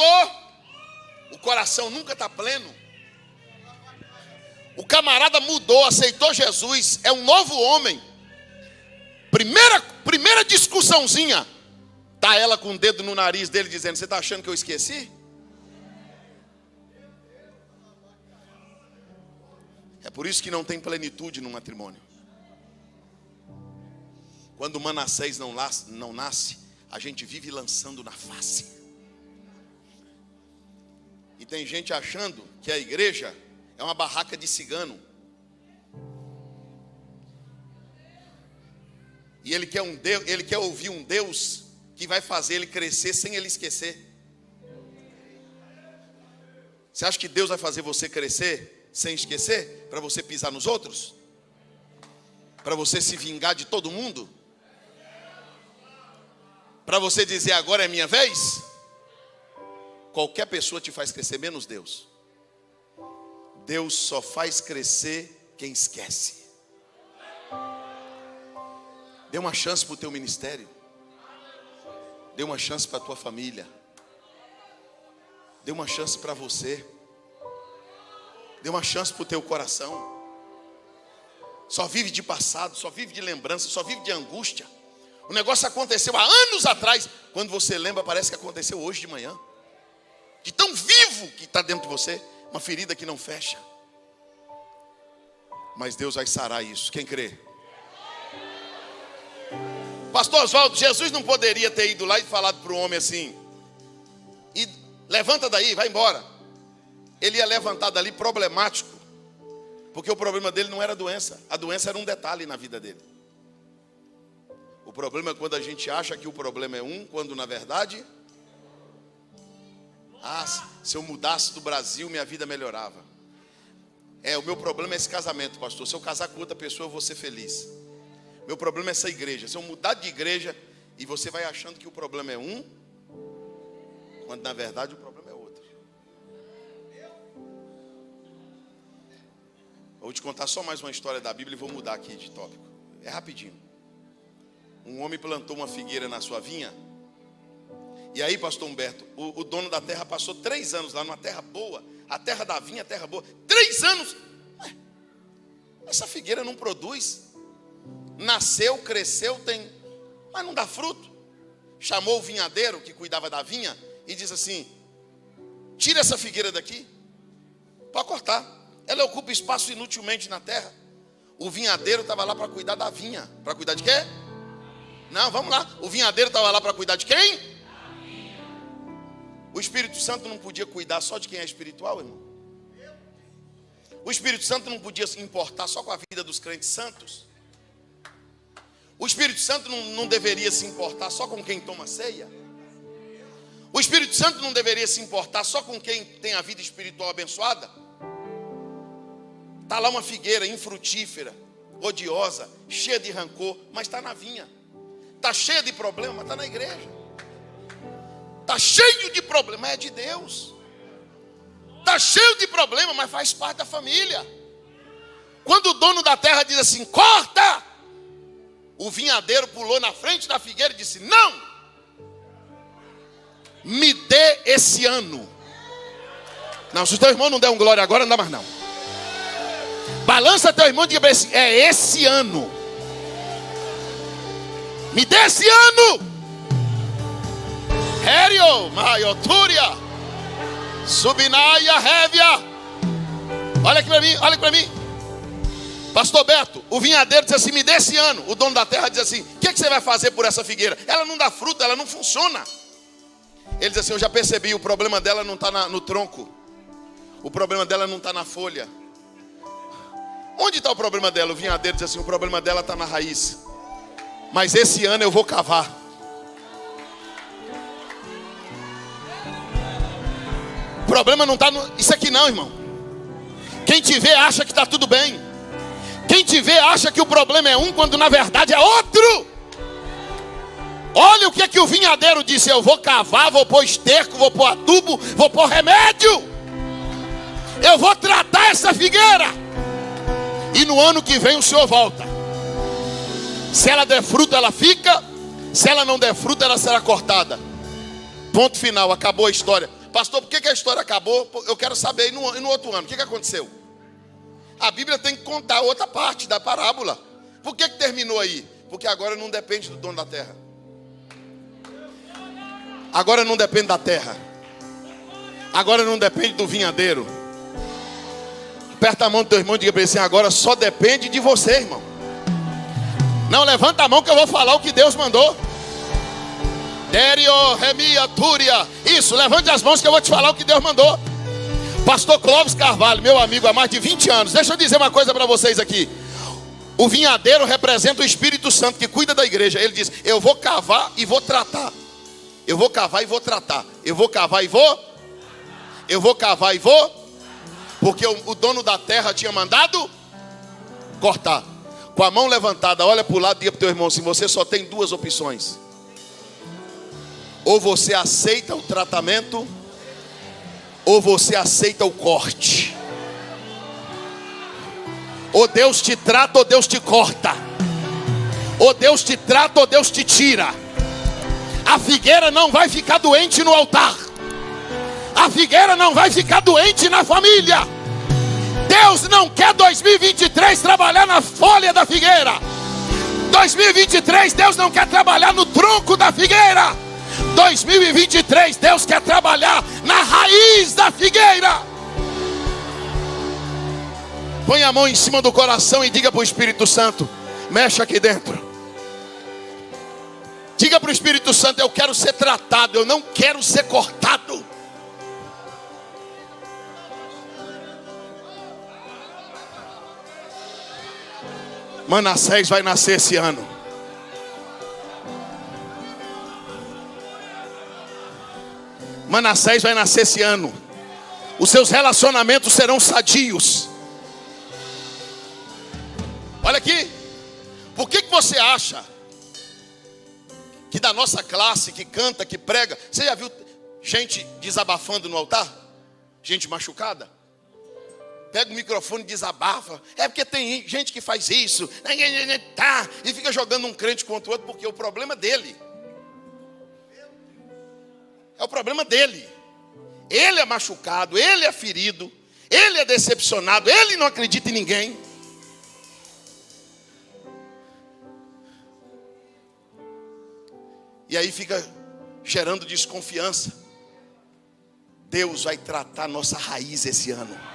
o coração nunca está pleno. O camarada mudou, aceitou Jesus, é um novo homem. Primeira discussãozinha, tá ela com o dedo no nariz dele dizendo: você está achando que eu esqueci? É por isso que não tem plenitude no matrimônio. Quando Manassés não nasce, a gente vive lançando na face. E tem gente achando que a igreja é uma barraca de cigano. E ele quer ouvir um Deus que vai fazer ele crescer sem ele esquecer. Você acha que Deus vai fazer você crescer sem esquecer? Para você pisar nos outros? Para você se vingar de todo mundo? Para você dizer agora é minha vez? Qualquer pessoa te faz crescer, menos Deus. Deus só faz crescer quem esquece. Dê uma chance para o teu ministério. Dê uma chance para a tua família. Dê uma chance para você. Dê uma chance para o teu coração. Só vive de passado, só vive de lembrança, só vive de angústia. O negócio aconteceu há anos atrás. Quando você lembra, parece que aconteceu hoje de manhã. De tão vivo que está dentro de você. Uma ferida que não fecha. Mas Deus vai sarar isso. Quem crê? Pastor Oswaldo, Jesus não poderia ter ido lá e falado para o homem assim: e levanta daí, vai embora. Ele ia levantar dali problemático. Porque o problema dele não era a doença. A doença era um detalhe na vida dele. O problema é quando a gente acha que o problema é um, quando na verdade... se eu mudasse do Brasil, minha vida melhorava. O meu problema é esse casamento, pastor. Se eu casar com outra pessoa, eu vou ser feliz. Meu problema é essa igreja. Se eu mudar de igreja, e você vai achando que o problema é um, quando na verdade o problema é outro. Vou te contar só mais uma história da Bíblia e vou mudar aqui de tópico. É rapidinho. Um homem plantou uma figueira na sua vinha. E aí, pastor Humberto, o dono da terra passou 3 anos lá numa terra boa. A terra da vinha, a terra boa. 3 anos. Essa figueira não produz. Nasceu, cresceu, mas não dá fruto. Chamou o vinhadeiro que cuidava da vinha e disse assim: tira essa figueira daqui. Pode cortar. Ela ocupa espaço inutilmente na terra. O vinhadeiro estava lá para cuidar da vinha. Para cuidar de quê? Não, vamos lá. O vinhadeiro estava lá para cuidar de quem? O Espírito Santo não podia cuidar só de quem é espiritual, irmão? O Espírito Santo não podia se importar só com a vida dos crentes santos? O Espírito Santo não deveria se importar só com quem toma ceia? O Espírito Santo não deveria se importar só com quem tem a vida espiritual abençoada? Está lá uma figueira infrutífera, odiosa, cheia de rancor, mas está na vinha. Está cheia de problema, mas está na igreja. Está cheio de problema, é de Deus. Está cheio de problema, mas faz parte da família. Quando o dono da terra diz assim: corta, o vinhadeiro pulou na frente da figueira e disse: não, me dê esse ano. Não, se o teu irmão não der um glória agora, não dá mais não. Balança teu irmão e diga assim: é esse ano. Me dê esse ano. Herio, Maioturia, Subinaia, Révia. Olha aqui para mim, olha aqui para mim. Pastor Beto, o vinhadeiro diz assim, me dê esse ano. O dono da terra diz assim, o que você vai fazer por essa figueira? Ela não dá fruta, ela não funciona. Ele diz assim, eu já percebi, o problema dela não está no tronco. O problema dela não está na folha. Onde está o problema dela? O vinhadeiro diz assim, o problema dela está na raiz. Mas esse ano eu vou cavar. O problema não está isso aqui não, irmão. Quem te vê acha que está tudo bem. Quem te vê acha que o problema é um, quando na verdade é outro. Olha o que o vinhadeiro disse, eu vou cavar, vou pôr esterco, vou pôr adubo, vou pôr remédio. Eu vou tratar essa figueira. E no ano que vem o Senhor volta. Se ela der fruto, ela fica. Se ela não der fruto, ela será cortada. Ponto final, acabou a história. Pastor, por que a história acabou? Eu quero saber, e no outro ano, o que aconteceu? A Bíblia tem que contar outra parte da parábola. Por que terminou aí? Porque agora não depende do dono da terra. Agora não depende da terra. Agora não depende do vinhadeiro. Aperta a mão do teu irmão e diga para ele assim, agora só depende de você, irmão. Não, levanta a mão que eu vou falar o que Deus mandou. Derio, remia, túria. Isso, levante as mãos que eu vou te falar o que Deus mandou. Pastor Clóvis Carvalho, meu amigo há mais de 20 anos. Deixa eu dizer uma coisa para vocês aqui. O vinhadeiro representa o Espírito Santo que cuida da igreja. Ele diz, eu vou cavar e vou tratar. Eu vou cavar e vou tratar. Eu vou cavar e vou. Eu vou cavar e vou. Porque o dono da terra tinha mandado cortar. Com a mão levantada, olha para o lado e diga para o teu irmão assim, você só tem duas opções. Ou você aceita o tratamento, ou você aceita o corte. Ou Deus te trata, ou Deus te corta. Ou Deus te trata, ou Deus te tira. A figueira não vai ficar doente no altar. A figueira não vai ficar doente na família. Deus não quer 2023 trabalhar na folha da figueira. 2023 Deus não quer trabalhar no tronco da figueira. 2023 Deus quer trabalhar na raiz da figueira. Põe a mão em cima do coração e diga para o Espírito Santo, mexe aqui dentro. Diga para o Espírito Santo, eu quero ser tratado, eu não quero ser cortado. Manassés vai nascer esse ano. Manassés vai nascer esse ano. Os seus relacionamentos serão sadios. Olha aqui. Por que você acha que da nossa classe, que canta, que prega, você já viu gente desabafando no altar? Gente machucada? Pega o microfone e desabafa. É porque tem gente que faz isso. E fica jogando um crente contra o outro, porque o problema dele. É o problema dele. Ele é machucado, ele é ferido, ele é decepcionado, ele não acredita em ninguém. E aí fica gerando desconfiança. Deus vai tratar nossa raiz esse ano.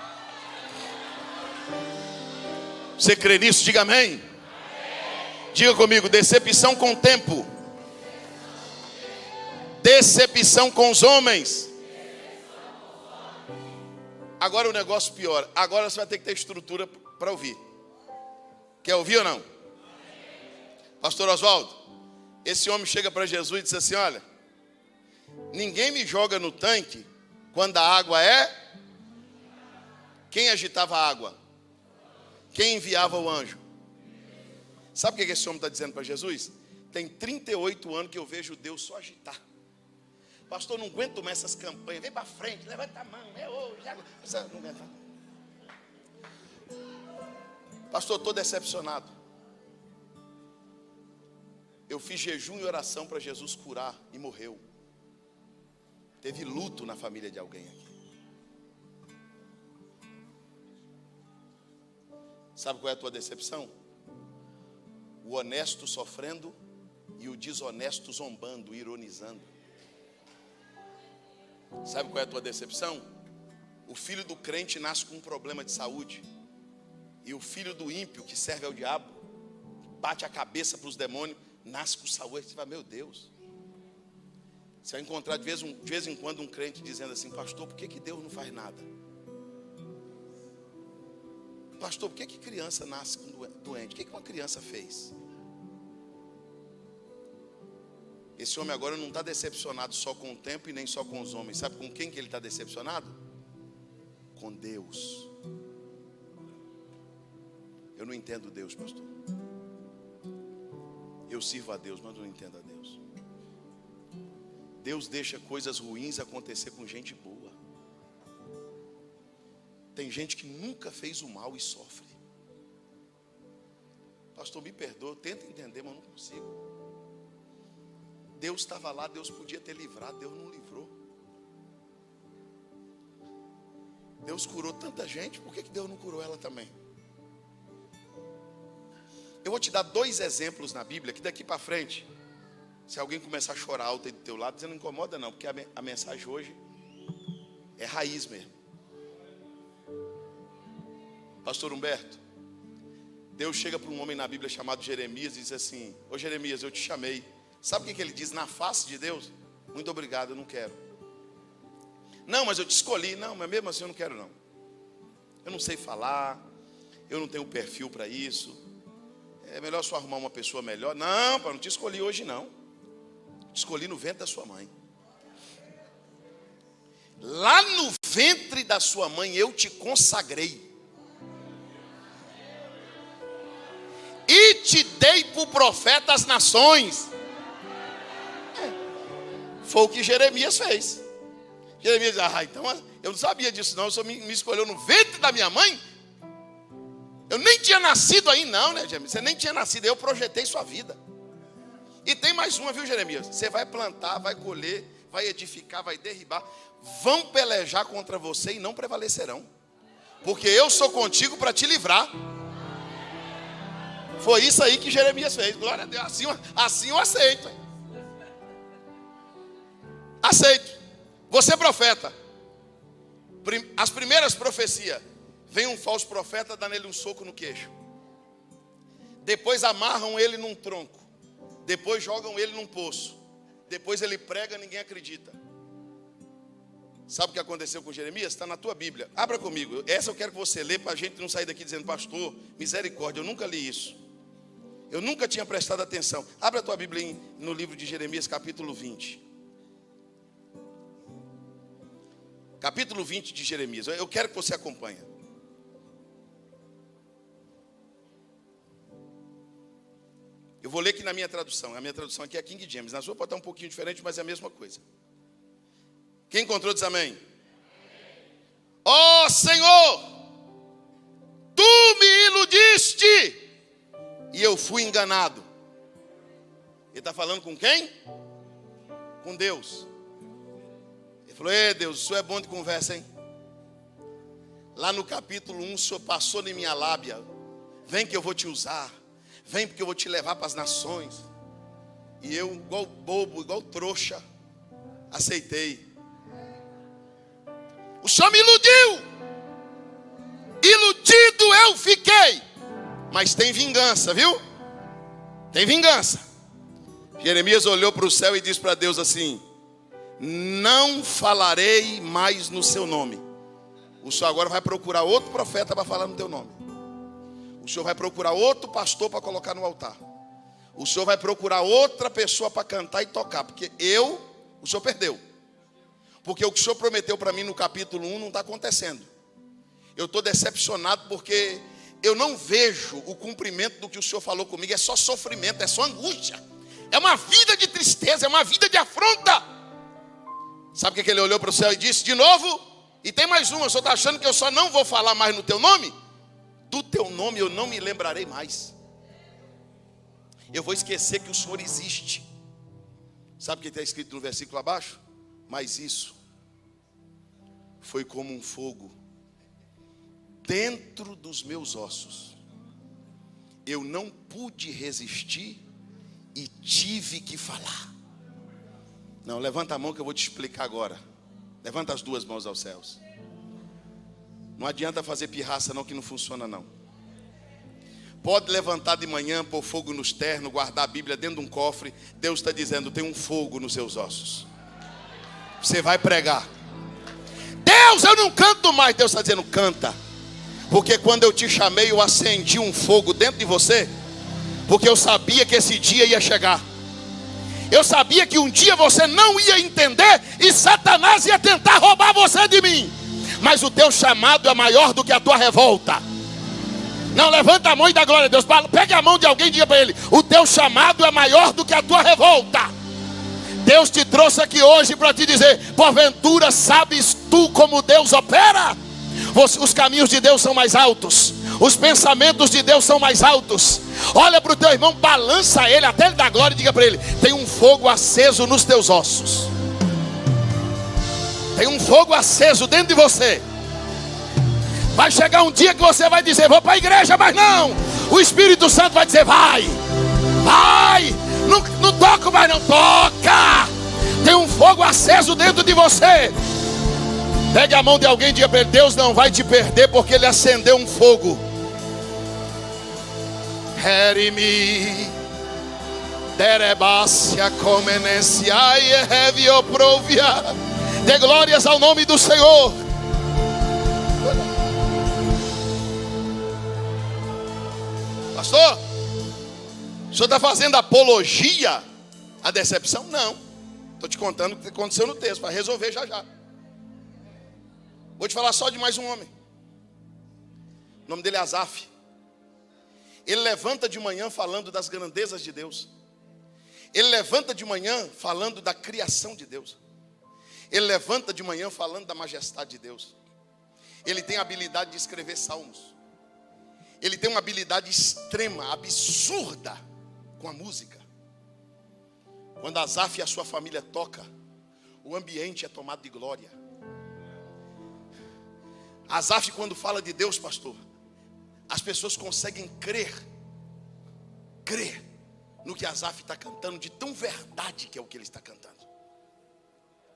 Você crê nisso? Diga amém. Diga comigo, decepção com o tempo. Decepção com os homens. Agora o negócio piora. Agora você vai ter que ter estrutura para ouvir. Quer ouvir ou não? Pastor Oswaldo, esse homem chega para Jesus e diz assim, olha, ninguém me joga no tanque quando a água é... Quem agitava a água? Quem enviava o anjo? Sabe o que esse homem está dizendo para Jesus? Tem 38 anos que eu vejo Deus só agitar. Pastor, não aguento mais essas campanhas. Vem para frente, levanta a mão. É hoje. Não aguenta. Pastor, estou decepcionado. Eu fiz jejum e oração para Jesus curar e morreu. Teve luto na família de alguém aqui. Sabe qual é a tua decepção? O honesto sofrendo e o desonesto zombando, ironizando. Sabe qual é a tua decepção? O filho do crente nasce com um problema de saúde E o filho do ímpio, que serve ao diabo, bate a cabeça para os demônios, nasce com saúde. Você vai, meu Deus. Você vai encontrar de vez em quando um crente dizendo assim: pastor, por que Deus não faz nada? Pastor, por que criança nasce doente? O que uma criança fez? Esse homem agora não está decepcionado só com o tempo e nem só com os homens. Sabe com quem que ele está decepcionado? Com Deus. Eu não entendo Deus, pastor. Eu sirvo a Deus, mas não entendo a Deus. Deus deixa coisas ruins acontecer com gente boa. Tem gente que nunca fez o mal e sofre. Pastor, me perdoa, eu tento entender, mas não consigo. Deus estava lá, Deus podia ter livrado, Deus não livrou. Deus curou tanta gente, por que Deus não curou ela também? Eu vou te dar 2 exemplos na Bíblia, que daqui para frente, se alguém começar a chorar alto aí do teu lado, você não incomoda não, porque a mensagem hoje é raiz mesmo. Pastor Humberto, Deus chega para um homem na Bíblia chamado Jeremias e diz assim: ô Jeremias, eu te chamei. Sabe o que ele diz na face de Deus? Muito obrigado, eu não quero. Não, mas eu te escolhi. Não, mas mesmo assim eu não quero não. Eu não sei falar, eu não tenho perfil para isso. É melhor só arrumar uma pessoa melhor. Não, pai, não te escolhi hoje não. Te escolhi no ventre da sua mãe. Lá no ventre da sua mãe eu te consagrei. E te dei por profeta às nações. Foi o que Jeremias fez. Jeremias diz: então eu não sabia disso não. O Senhor me escolheu no ventre da minha mãe. Eu nem tinha nascido aí não, né, Jeremias? Você nem tinha nascido, eu projetei sua vida. E tem mais uma, viu, Jeremias? Você vai plantar, vai colher, vai edificar, vai derribar. Vão pelejar contra você e não prevalecerão. Porque eu sou contigo para te livrar. Foi isso aí que Jeremias fez. Glória a Deus, assim eu aceito. Hein? Aceito. Você é profeta. As primeiras profecias, vem um falso profeta dando ele um soco no queixo. Depois amarram ele num tronco. Depois jogam ele num poço. Depois ele prega, ninguém acredita. Sabe o que aconteceu com Jeremias? Está na tua Bíblia. Abra comigo. Essa eu quero que você lê para a gente não sair daqui dizendo: pastor, misericórdia, eu nunca li isso. Eu nunca tinha prestado atenção. Abra a tua Bíblia no livro de Jeremias, capítulo 20. Capítulo 20 de Jeremias. Eu quero que você acompanhe. Eu vou ler aqui na minha tradução. A minha tradução aqui é King James. Na sua pode estar um pouquinho diferente, mas é a mesma coisa. Quem encontrou diz amém. Ó Senhor, Tu me iludiste e eu fui enganado. Ele está falando com quem? Com Deus. Ele falou: ei Deus, o Senhor é bom de conversa, hein? Lá no capítulo 1, o Senhor passou na minha lábia: vem que eu vou te usar. Vem porque eu vou te levar para as nações. E eu, igual bobo, igual trouxa, aceitei. O Senhor me iludiu. Iludido eu fiquei. Mas tem vingança, viu? Tem vingança. Jeremias olhou para o céu e disse para Deus assim: não falarei mais no seu nome. O Senhor agora vai procurar outro profeta para falar no teu nome. O Senhor vai procurar outro pastor para colocar no altar. O Senhor vai procurar outra pessoa para cantar e tocar. Porque o Senhor perdeu. Porque o que o Senhor prometeu para mim no capítulo 1 não está acontecendo. Eu estou decepcionado porque eu não vejo o cumprimento do que o Senhor falou comigo. É só sofrimento, é só angústia. É uma vida de tristeza, é uma vida de afronta. Sabe o que ele olhou para o céu e disse de novo? E tem mais uma: o Senhor está achando que eu só não vou falar mais no teu nome? Do teu nome eu não me lembrarei mais. Eu vou esquecer que o Senhor existe. Sabe o que está escrito no versículo abaixo? Mas isso foi como um fogo dentro dos meus ossos. Eu não pude resistir e tive que falar. Não, levanta a mão que eu vou te explicar agora. Levanta as duas mãos aos céus. Não adianta fazer pirraça não, que não funciona não. Pode levantar de manhã, pôr fogo nos ternos, guardar a Bíblia dentro de um cofre. Deus está dizendo, tem um fogo nos seus ossos. Você vai pregar. Deus, eu não canto mais. Deus está dizendo, canta. Porque quando eu te chamei, eu acendi um fogo dentro de você. Porque eu sabia que esse dia ia chegar. Eu sabia que um dia você não ia entender e Satanás ia tentar roubar você de mim. Mas o teu chamado é maior do que a tua revolta. Não, levanta a mão e dá glória a Deus. Pega a mão de alguém e diga para ele, o teu chamado é maior do que a tua revolta. Deus te trouxe aqui hoje para te dizer, porventura sabes tu como Deus opera? Os caminhos de Deus são mais altos. Os pensamentos de Deus são mais altos. Olha para o teu irmão, balança ele até ele dar glória e diga para ele, tem um fogo aceso nos teus ossos. Tem um fogo aceso dentro de você. Vai chegar um dia que você vai dizer, vou para a igreja, mas não. O Espírito Santo vai dizer, vai. Não toca mais não, toca. Tem um fogo aceso dentro de você. Pegue a mão de alguém e diga para ele, Deus não vai te perder porque ele acendeu um fogo. Herimi Derebacia Comenenciae Revioprovia. Dê glórias ao nome do Senhor. Pastor, o senhor está fazendo apologia à decepção? Não. Estou te contando o que aconteceu no texto, para resolver já já. Vou te falar só de mais um homem. O nome dele é Asaf. Ele levanta de manhã falando das grandezas de Deus. Ele levanta de manhã falando da criação de Deus. Ele levanta de manhã falando da majestade de Deus. Ele tem a habilidade de escrever salmos. Ele tem uma habilidade extrema, absurda com a música. Quando Asaf e a sua família tocam, o ambiente é tomado de glória. Asaf, quando fala de Deus, pastor, as pessoas conseguem crer no que Asaf está cantando, de tão verdade que é o que ele está cantando.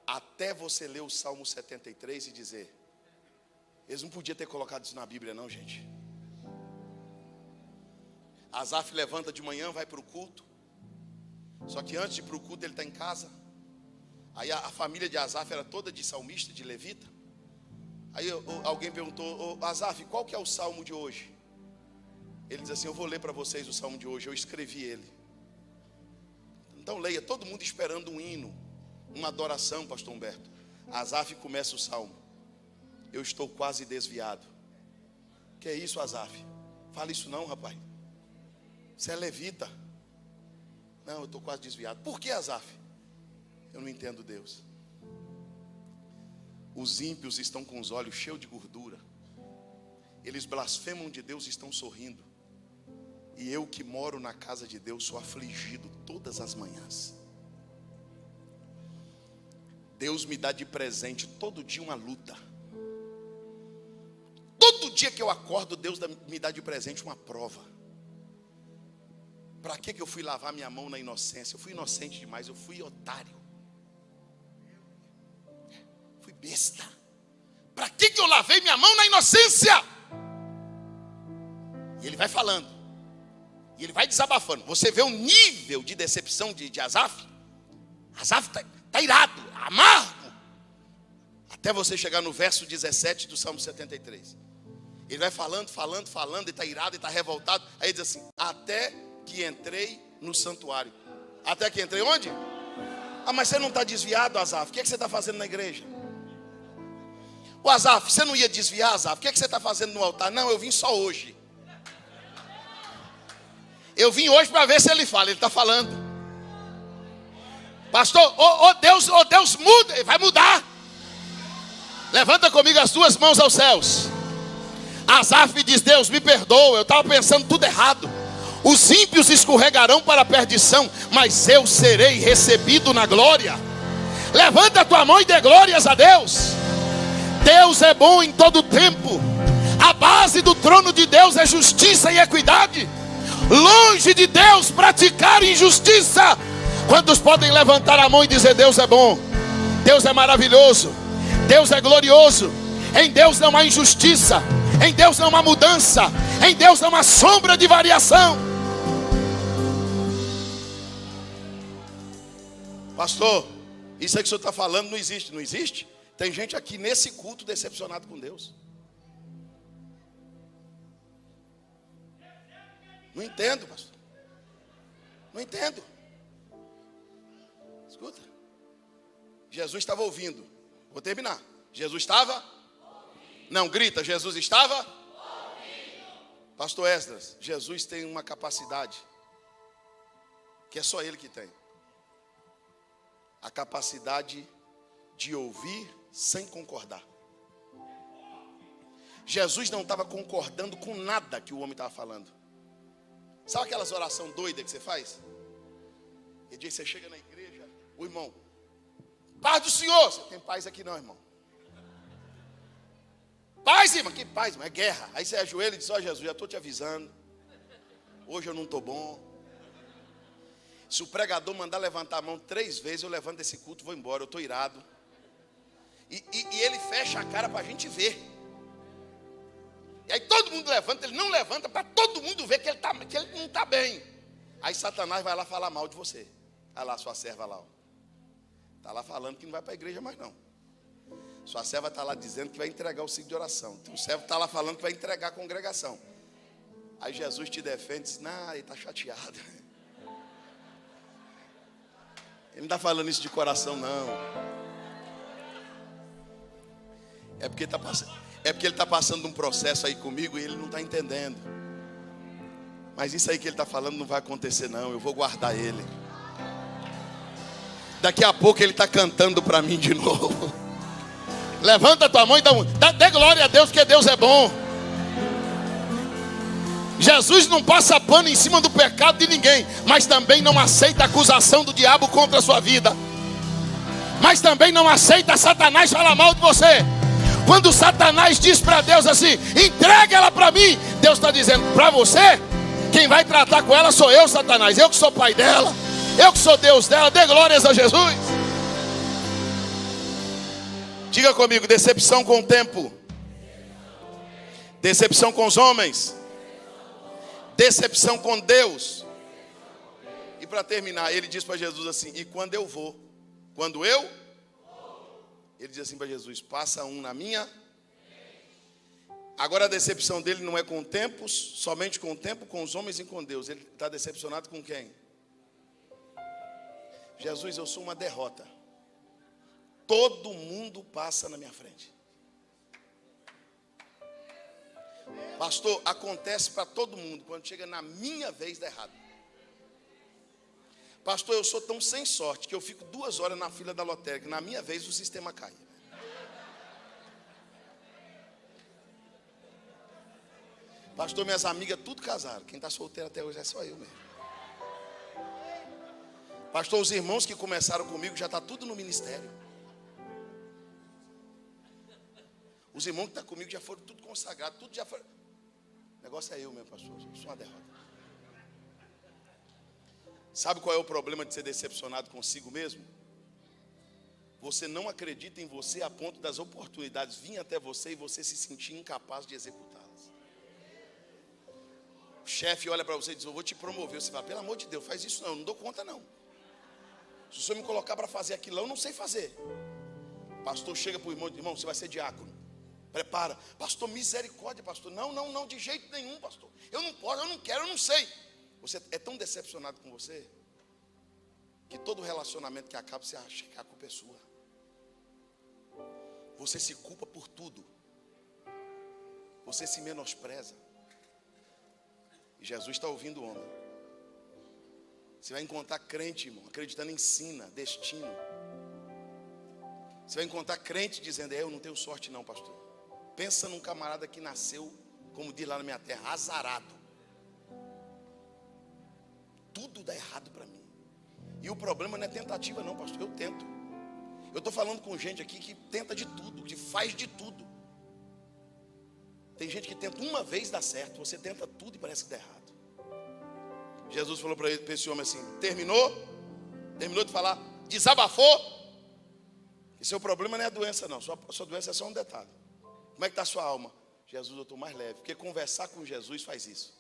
Até você ler o Salmo 73 e dizer, eles não podiam ter colocado isso na Bíblia não, gente. Asaf levanta de manhã, vai para o culto. Só que antes de ir para o culto ele está em casa. Aí a família de Asaf era toda de salmista, de levita. Aí alguém perguntou, Asaf, qual que é o salmo de hoje? Ele diz assim, eu vou ler para vocês o salmo de hoje, eu escrevi ele. Então leia, todo mundo esperando um hino, uma adoração, pastor Humberto. Asaf começa o salmo. Eu estou quase desviado. Que é isso, Asaf? Fala isso não, rapaz. Você é levita. Não, eu estou quase desviado. Por que, Asaf? Eu não entendo Deus. Os ímpios estão com os olhos cheios de gordura. Eles blasfemam de Deus e estão sorrindo. E eu que moro na casa de Deus sou afligido todas as manhãs. Deus me dá de presente todo dia uma luta. Todo dia que eu acordo, Deus me dá de presente uma prova. Para que eu fui lavar minha mão na inocência? Eu fui inocente demais, eu fui otário. Fui besta. Para que eu lavei minha mão na inocência? E ele vai falando. E ele vai desabafando. Você vê o nível de decepção de Asaf? Asaf está irado, amargo. Até você chegar no verso 17 do Salmo 73. Ele vai falando, e está irado, e está revoltado. Aí ele diz assim, até que entrei no santuário. Até que entrei onde? Mas você não está desviado, Asaf? O que você está fazendo na igreja? O Asaf, você não ia desviar, Asaf? O que você está fazendo no altar? Não, eu vim só hoje. Eu vim hoje para ver se ele fala. Ele está falando. Pastor, Deus muda. Ele vai mudar. Levanta comigo as duas mãos aos céus. Asaf diz, Deus me perdoa, eu estava pensando tudo errado. Os ímpios escorregarão para a perdição, mas eu serei recebido na glória. Levanta a tua mão e dê glórias a Deus. Deus é bom em todo tempo. A base do trono de Deus é justiça e equidade. Longe de Deus praticar injustiça. Quantos podem levantar a mão e dizer, Deus é bom, Deus é maravilhoso, Deus é glorioso. Em Deus não há injustiça, em Deus não há mudança, Em Deus não há sombra de variação. Pastor, isso aí que o senhor está falando não existe. Não existe? Tem gente aqui nesse culto decepcionado com Deus. Não entendo, pastor. Não entendo. Escuta. Jesus estava ouvindo. Vou terminar. Jesus estava ouvindo. Não, grita. Jesus estava ouvindo. Pastor Esdras, Jesus tem uma capacidade que é só Ele que tem. A capacidade de ouvir sem concordar. Jesus não estava concordando com nada que o homem estava falando. Sabe aquelas orações doidas que você faz? E dia que você chega na igreja, o irmão, paz do Senhor. Você tem paz aqui não, irmão. Paz, irmão. Que paz, irmão? É guerra. Aí você ajoelha e diz, ó Jesus, já estou te avisando. Hoje eu não estou bom. Se o pregador mandar levantar a mão 3 vezes, eu levanto esse culto e vou embora. Eu estou irado. E ele fecha a cara para a gente ver. E aí todo mundo levanta, ele não levanta para todo mundo ver que ele não está bem. Aí Satanás vai lá falar mal de você. Olha lá sua serva lá. Está lá falando que não vai para a igreja mais não. Sua serva está lá dizendo que vai entregar o ciclo de oração. O servo está lá falando que vai entregar a congregação. Aí Jesus te defende e diz, não, ele está chateado. Ele não está falando isso de coração não. É porque ele está passando um processo aí comigo e ele não está entendendo. Mas isso aí que ele está falando não vai acontecer não. Eu vou guardar ele. Daqui a pouco ele está cantando para mim de novo. Levanta a tua mão e dê glória a Deus, que Deus é bom. Jesus não passa pano em cima do pecado de ninguém, mas também não aceita a acusação do diabo contra a sua vida. Mas também não aceita Satanás falar mal de você. Quando Satanás diz para Deus assim, entrega ela para mim, Deus está dizendo, para você, quem vai tratar com ela sou eu, Satanás. Eu que sou pai dela, eu que sou Deus dela. Dê glórias a Jesus. Diga comigo, decepção com o tempo, decepção com os homens, decepção com Deus. E para terminar, ele diz para Jesus assim, e quando eu vou? Quando eu? Ele diz assim para Jesus, passa um na minha. Agora a decepção dele não é com tempos, somente com o tempo, com os homens e com Deus. Ele está decepcionado com quem? Jesus, eu sou uma derrota. Todo mundo passa na minha frente. Pastor, acontece para todo mundo. Quando chega na minha vez, dá errado. Pastor, eu sou tão sem sorte que eu fico 2 horas na fila da lotérica. Na minha vez, o sistema cai. Pastor, minhas amigas tudo casaram. Quem está solteiro até hoje é só eu mesmo. Pastor, os irmãos que começaram comigo já está tudo no ministério. Os irmãos que estão comigo já foram tudo consagrados, tudo já foram. O negócio é eu mesmo, pastor. Eu sou uma derrota. Sabe qual é o problema de ser decepcionado consigo mesmo? Você não acredita em você a ponto das oportunidades virem até você e você se sentir incapaz de executá-las. O chefe olha para você e diz, eu vou te promover. Você fala, pelo amor de Deus, faz isso não, eu não dou conta não. Se o senhor me colocar para fazer aquilo, eu não sei fazer. O pastor chega para o irmão, irmão, você vai ser diácono. Prepara. Pastor, misericórdia, pastor. Não, de jeito nenhum, pastor. Eu não posso, eu não quero, eu não sei. Você é tão decepcionado com você, que todo relacionamento que acaba, você acha que a culpa é sua. Você se culpa por tudo. Você se menospreza. E Jesus está ouvindo o homem. Você vai encontrar crente, irmão, acreditando em sina, destino. Você vai encontrar crente dizendo, eu não tenho sorte não, pastor. Pensa num camarada que nasceu, como diz lá na minha terra, azarado. Tudo dá errado para mim. E o problema não é tentativa não, pastor, eu tento. Eu estou falando com gente aqui que tenta de tudo, que faz de tudo. Tem gente que tenta uma vez dar certo, você tenta tudo e parece que dá errado. Jesus falou para esse homem assim, terminou de falar, desabafou. E seu problema não é a doença não, sua doença é só um detalhe. Como é que está a sua alma? Jesus, eu estou mais leve. Porque conversar com Jesus faz isso.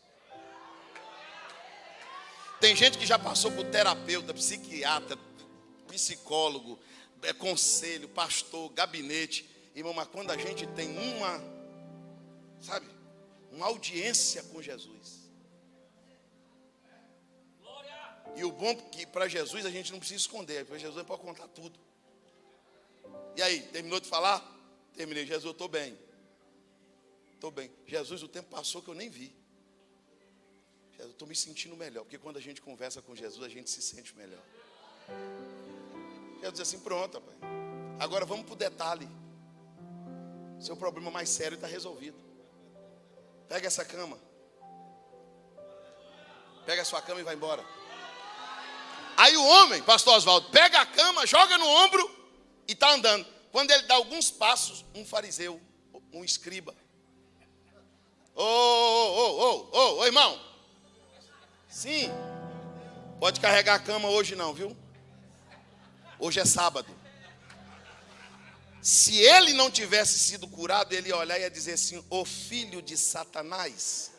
Tem gente que já passou por terapeuta, psiquiatra, psicólogo, conselho, pastor, gabinete. Irmão, mas quando a gente tem uma audiência com Jesus. E o bom é que para Jesus a gente não precisa esconder. Para Jesus pode contar tudo. E aí, terminou de falar? Terminei. Jesus, eu estou bem. Estou bem. Jesus, o tempo passou que eu nem vi. Jesus, eu estou me sentindo melhor. Porque quando a gente conversa com Jesus, a gente se sente melhor. Jesus diz assim, pronto, pai. Agora vamos para o detalhe. Seu problema mais sério está resolvido. Pega essa cama. Pega a sua cama e vai embora. Aí o homem, pastor Oswaldo, pega a cama, joga no ombro e está andando. Quando ele dá alguns passos, um fariseu, um escriba. Ô, irmão. Sim. Pode carregar a cama hoje não, viu? Hoje é sábado. Se ele não tivesse sido curado, ele ia olhar e ia dizer assim, ô filho de Satanás.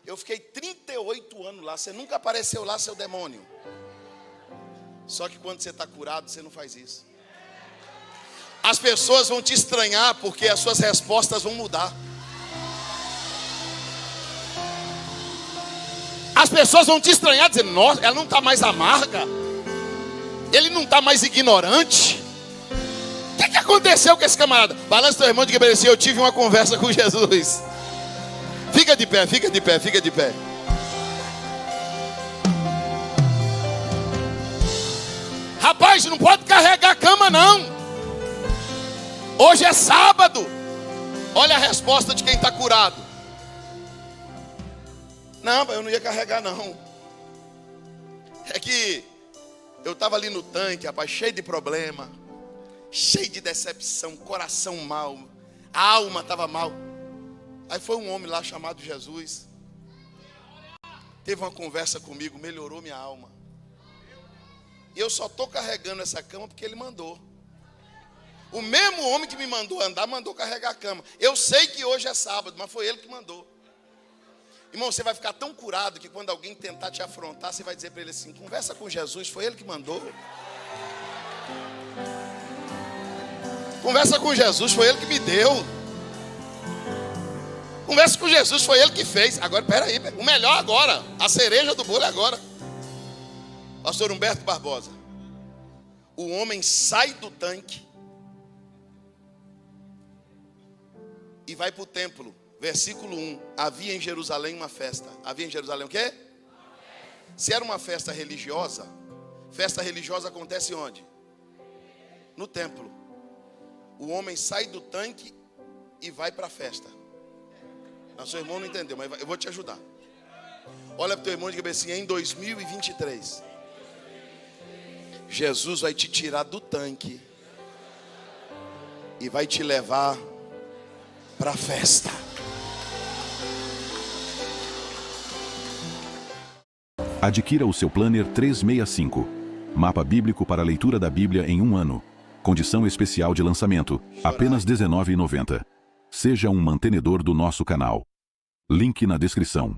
Eu fiquei 38 anos lá, você nunca apareceu lá, seu demônio. Só que quando você está curado, você não faz isso. As pessoas vão te estranhar, porque as suas respostas vão mudar. As pessoas vão te estranhar, dizendo, nossa, ela não está mais amarga. Ele não está mais ignorante. O que aconteceu com esse camarada? Balança teu irmão de que eu tive uma conversa com Jesus. Fica de pé, fica de pé, fica de pé. Rapaz, não pode carregar a cama não. Hoje é sábado. Olha a resposta de quem está curado. Não, eu não ia carregar não. É que eu estava ali no tanque, rapaz, cheio de problema, cheio de decepção, coração mal, a alma estava mal. Aí foi um homem lá chamado Jesus, teve uma conversa comigo, melhorou minha alma. E eu só estou carregando essa cama porque ele mandou. O mesmo homem que me mandou andar, mandou carregar a cama. Eu sei que hoje é sábado, mas foi ele que mandou. Irmão, você vai ficar tão curado que quando alguém tentar te afrontar, você vai dizer para ele assim, conversa com Jesus, foi ele que mandou. Conversa com Jesus, foi ele que me deu. Conversa com Jesus, foi ele que fez. Agora, peraí, o melhor agora, a cereja do bolo é agora. Pastor Humberto Barbosa. O homem sai do tanque e vai para o templo. Versículo 1. Havia em Jerusalém uma festa. Havia em Jerusalém o quê? Se era uma festa religiosa acontece onde? No templo. O homem sai do tanque e vai para a festa. Não, seu irmão não entendeu, mas eu vou te ajudar. Olha para o teu irmão e diga assim, em 2023, Jesus vai te tirar do tanque e vai te levar para a festa. Adquira o seu Planner 365. Mapa bíblico para a leitura da Bíblia em um ano. Condição especial de lançamento, apenas R$ 19,90. Seja um mantenedor do nosso canal. Link na descrição.